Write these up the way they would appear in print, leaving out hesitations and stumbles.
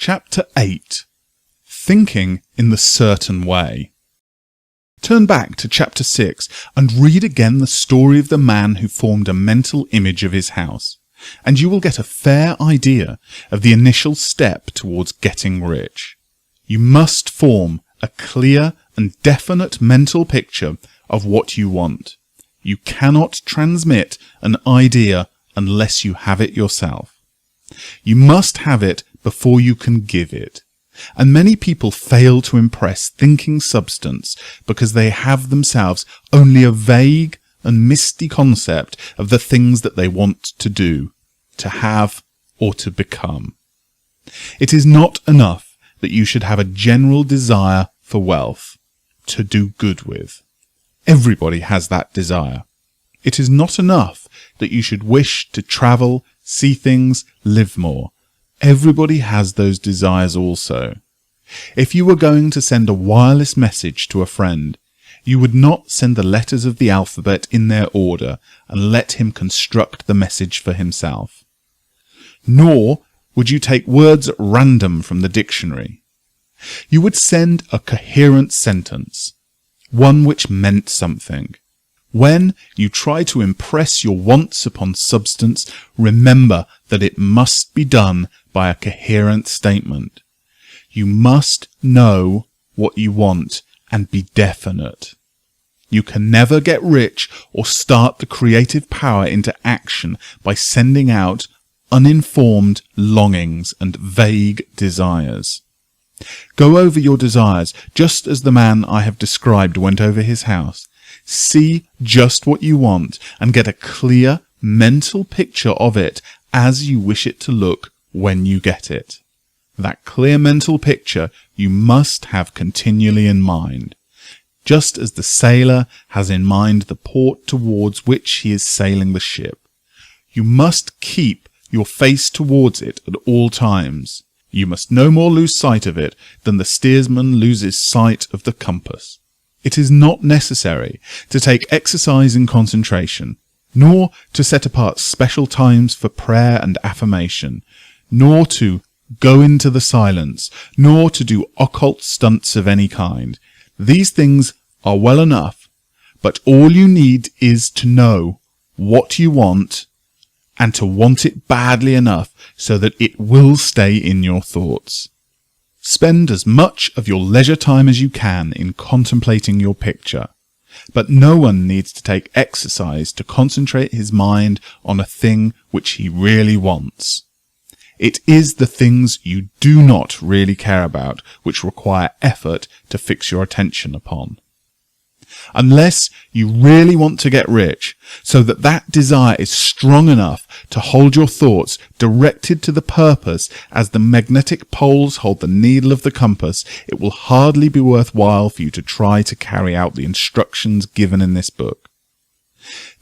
Chapter 8. Thinking in the Certain Way. Turn back to Chapter 6 and read again the story of the man who formed a mental image of his house, and you will get a fair idea of the initial step towards getting rich. You must form a clear and definite mental picture of what you want. You cannot transmit an idea unless you have it yourself. You must have it before you can give it. And many people fail to impress thinking substance because they have themselves only a vague and misty concept of the things that they want to do, to have, or to become. It is not enough that you should have a general desire for wealth, to do good with. Everybody has that desire. It is not enough that you should wish to travel, see things, live more. Everybody has those desires also. If you were going to send a wireless message to a friend, you would not send the letters of the alphabet in their order and let him construct the message for himself. Nor would you take words at random from the dictionary. You would send a coherent sentence, one which meant something. When you try to impress your wants upon substance, remember that it must be done by a coherent statement. You must know what you want and be definite. You can never get rich or start the creative power into action by sending out uninformed longings and vague desires. Go over your desires just as the man I have described went over his house. See just what you want and get a clear mental picture of it as you wish it to look when you get it. That clear mental picture you must have continually in mind, just as the sailor has in mind the port towards which he is sailing the ship. You must keep your face towards it at all times. You must no more lose sight of it than the steersman loses sight of the compass. It is not necessary to take exercise in concentration, nor to set apart special times for prayer and affirmation, nor to go into the silence, nor to do occult stunts of any kind. These things are well enough, but all you need is to know what you want and to want it badly enough so that it will stay in your thoughts. Spend as much of your leisure time as you can in contemplating your picture, but no one needs to take exercise to concentrate his mind on a thing which he really wants. It is the things you do not really care about which require effort to fix your attention upon. Unless you really want to get rich, so that that desire is strong enough to hold your thoughts directed to the purpose as the magnetic poles hold the needle of the compass, it will hardly be worthwhile for you to try to carry out the instructions given in this book.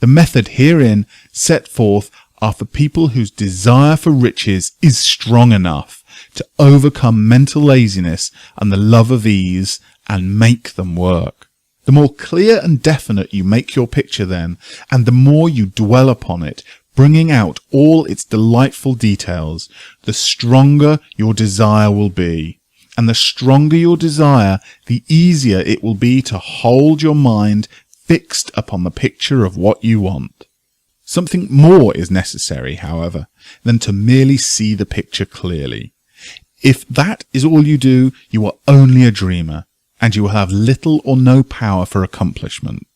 The method herein set forth are for people whose desire for riches is strong enough to overcome mental laziness and the love of ease and make them work. The more clear and definite you make your picture then, and the more you dwell upon it, bringing out all its delightful details, the stronger your desire will be. And the stronger your desire, the easier it will be to hold your mind fixed upon the picture of what you want. Something more is necessary, however, than to merely see the picture clearly. If that is all you do, you are only a dreamer, and you will have little or no power for accomplishment.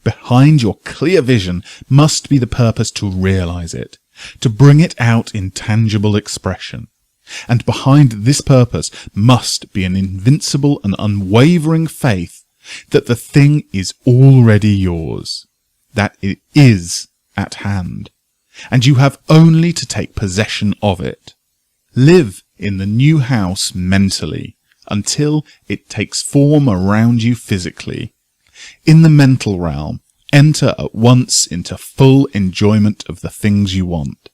Behind your clear vision must be the purpose to realize it, to bring it out in tangible expression. And behind this purpose must be an invincible and unwavering faith that the thing is already yours, that it is at hand, and you have only to take possession of it. Live in the new house mentally, until it takes form around you physically. In the mental realm, enter at once into full enjoyment of the things you want.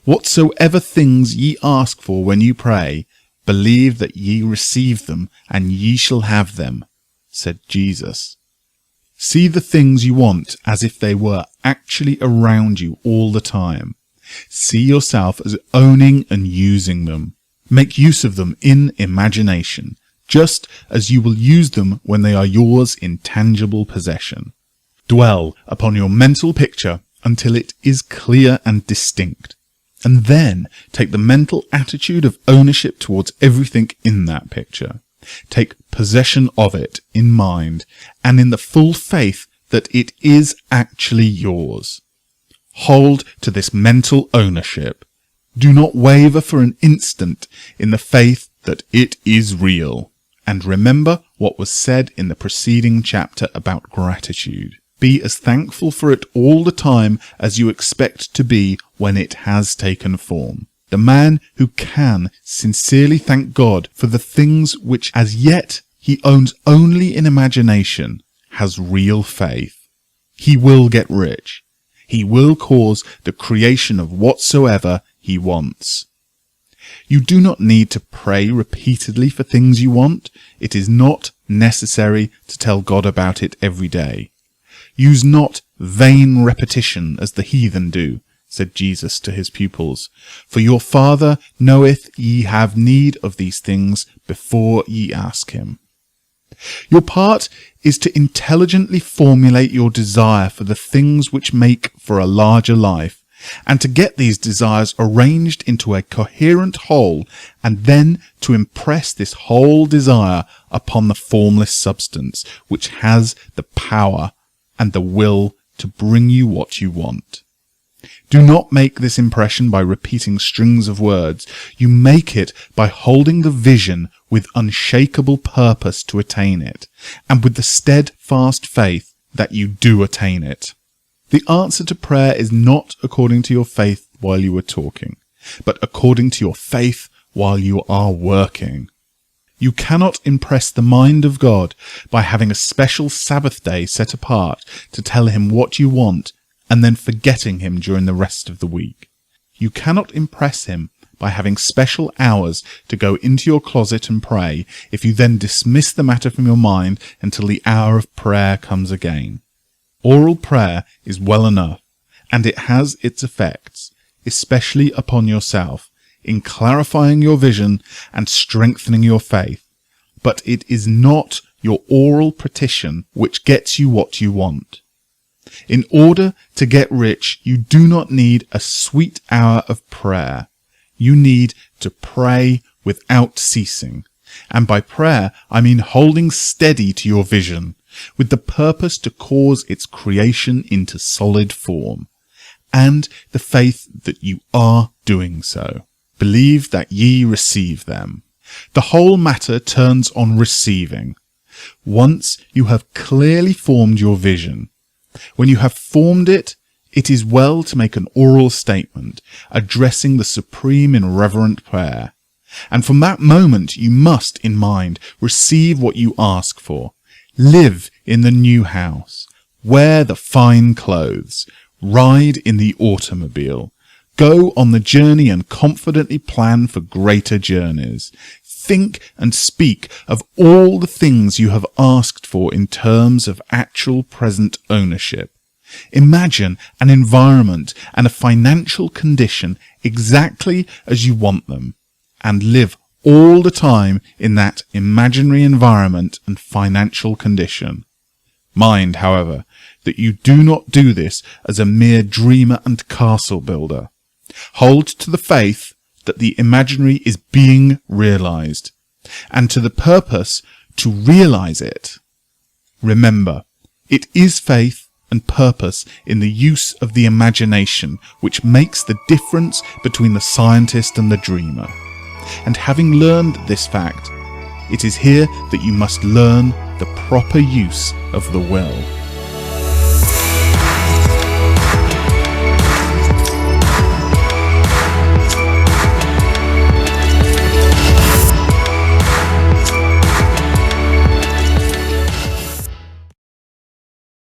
Whatsoever things ye ask for when you pray, believe that ye receive them, and ye shall have them, said Jesus. See the things you want as if they were actually around you all the time. See yourself as owning and using them. Make use of them in imagination, just as you will use them when they are yours in tangible possession. Dwell upon your mental picture until it is clear and distinct, and then take the mental attitude of ownership towards everything in that picture. Take possession of it in mind and in the full faith that it is actually yours. Hold to this mental ownership. Do not waver for an instant in the faith that it is real. And remember what was said in the preceding chapter about gratitude. Be as thankful for it all the time as you expect to be when it has taken form. The man who can sincerely thank God for the things which as yet he owns only in imagination has real faith. He will get rich. He will cause the creation of whatsoever he wants. You do not need to pray repeatedly for things you want. It is not necessary to tell God about it every day. Use not vain repetition as the heathen do, said Jesus to his pupils. For your Father knoweth ye have need of these things before ye ask him. Your part is to intelligently formulate your desire for the things which make for a larger life, and to get these desires arranged into a coherent whole, and then to impress this whole desire upon the formless substance, which has the power and the will to bring you what you want. Do not make this impression by repeating strings of words. You make it by holding the vision with unshakable purpose to attain it, and with the steadfast faith that you do attain it. The answer to prayer is not according to your faith while you are talking, but according to your faith while you are working. You cannot impress the mind of God by having a special Sabbath day set apart to tell him what you want and then forgetting him during the rest of the week. You cannot impress him by having special hours to go into your closet and pray if you then dismiss the matter from your mind until the hour of prayer comes again. Oral prayer is well enough, and it has its effects, especially upon yourself, in clarifying your vision and strengthening your faith, but it is not your oral petition which gets you what you want. In order to get rich, you do not need a sweet hour of prayer. You need to pray without ceasing. And by prayer, I mean holding steady to your vision, with the purpose to cause its creation into solid form, and the faith that you are doing so. Believe that ye receive them. The whole matter turns on receiving. Once you have clearly formed your vision, when you have formed it, it is well to make an oral statement, addressing the supreme in reverent prayer. And from that moment you must, in mind, receive what you ask for. Live in the new house. Wear the fine clothes. Ride in the automobile. Go on the journey and confidently plan for greater journeys. Think and speak of all the things you have asked for in terms of actual present ownership. Imagine an environment and a financial condition exactly as you want them, and live all the time in that imaginary environment and financial condition. Mind, however, that you do not do this as a mere dreamer and castle builder. Hold to the faith that the imaginary is being realized, and to the purpose to realize it. Remember, it is faith and purpose in the use of the imagination which makes the difference between the scientist and the dreamer. And having learned this fact, it is here that you must learn the proper use of the will.